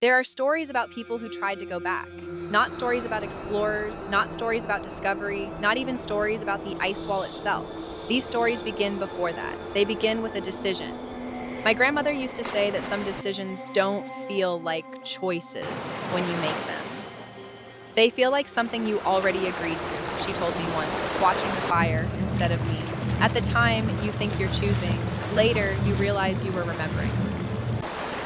There are stories about people who tried to go back, not stories about explorers, not stories about discovery, not even stories about the ice wall itself. These stories begin before that. They begin with a decision. My grandmother used to say that some decisions don't feel like choices when you make them. They feel like something you already agreed to, she told me once, watching the fire instead of me. At the time, you think you're choosing. Later, you realize you were remembering.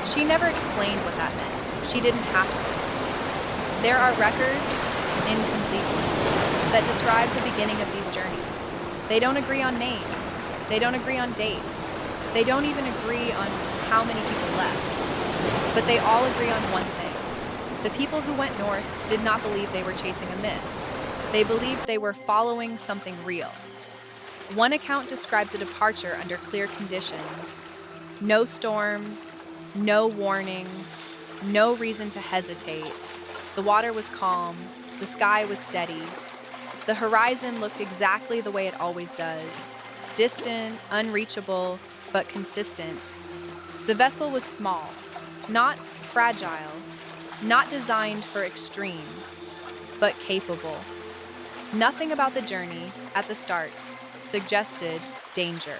She never explained what that meant. She didn't have to. There are records, incomplete ones, that describe the beginning of these journeys. They don't agree on names. They don't agree on dates. They don't even agree on how many people left. But they all agree on one thing. The people who went north did not believe they were chasing a myth. They believed they were following something real. One account describes a departure under clear conditions. No storms, no warnings, no reason to hesitate. The water was calm, the sky was steady. The horizon looked exactly the way it always does. Distant, unreachable, but consistent. The vessel was small, not fragile, not designed for extremes, but capable. Nothing about the journey, at the start, suggested danger.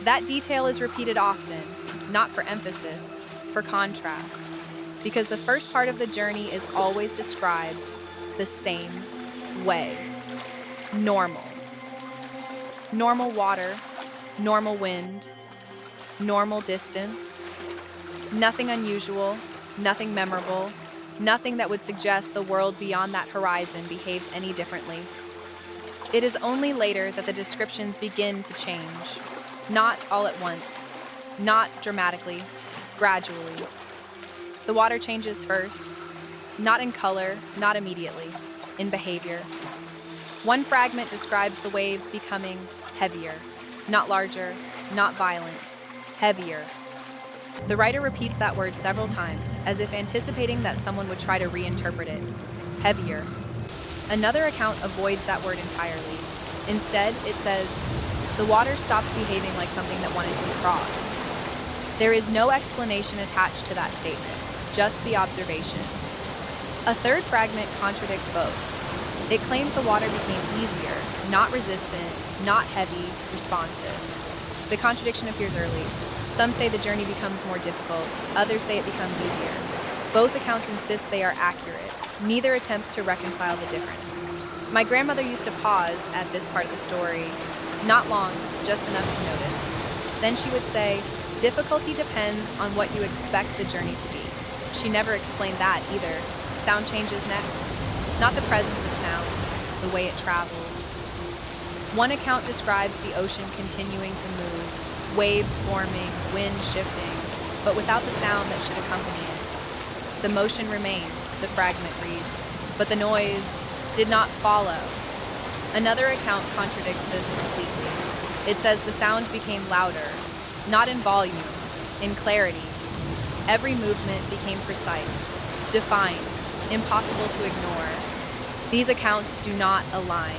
That detail is repeated often, not for emphasis, for contrast, because the first part of the journey is always described the same way. Normal. Normal water, normal wind, normal distance. Nothing unusual, nothing memorable, nothing that would suggest the world beyond that horizon behaves any differently. It is only later that the descriptions begin to change. Not all at once, not dramatically, gradually. The water changes first, not in color, not immediately, in behavior. One fragment describes the waves becoming heavier, not larger, not violent, heavier. The writer repeats that word several times, as if anticipating that someone would try to reinterpret it. Heavier. Another account avoids that word entirely. Instead, it says, the water stopped behaving like something that wanted to be crossed. There is no explanation attached to that statement, just the observation. A third fragment contradicts both. It claims the water became easier, not resistant, not heavy, responsive. The contradiction appears early. Some say the journey becomes more difficult, others say it becomes easier. Both accounts insist they are accurate. Neither attempts to reconcile the difference. My grandmother used to pause at this part of the story, not long, just enough to notice. Then she would say, difficulty depends on what you expect the journey to be. She never explained that either. Sound changes next. Not the presence of sound, the way it travels. One account describes the ocean continuing to move, waves forming, wind shifting, but without the sound that should accompany it. The motion remained, the fragment reads, but the noise did not follow. Another account contradicts this completely. It says the sound became louder, not in volume, in clarity. Every movement became precise, defined, impossible to ignore. These accounts do not align,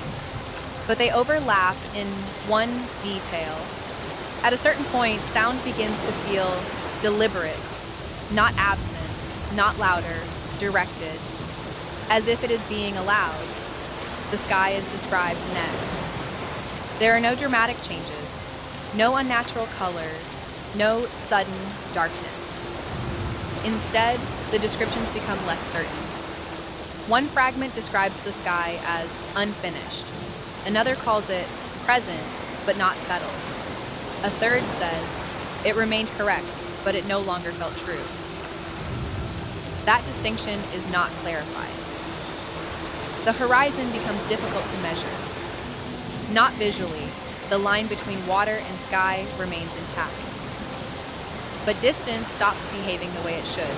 but they overlap in one detail. At a certain point, sound begins to feel deliberate, not absent, not louder, directed, as if it is being allowed. The sky is described next. There are no dramatic changes, no unnatural colors, no sudden darkness. Instead, the descriptions become less certain. One fragment describes the sky as unfinished. Another calls it present, but not settled. A third says, it remained correct, but it no longer felt true. That distinction is not clarified. The horizon becomes difficult to measure. Not visually, the line between water and sky remains intact. But distance stops behaving the way it should.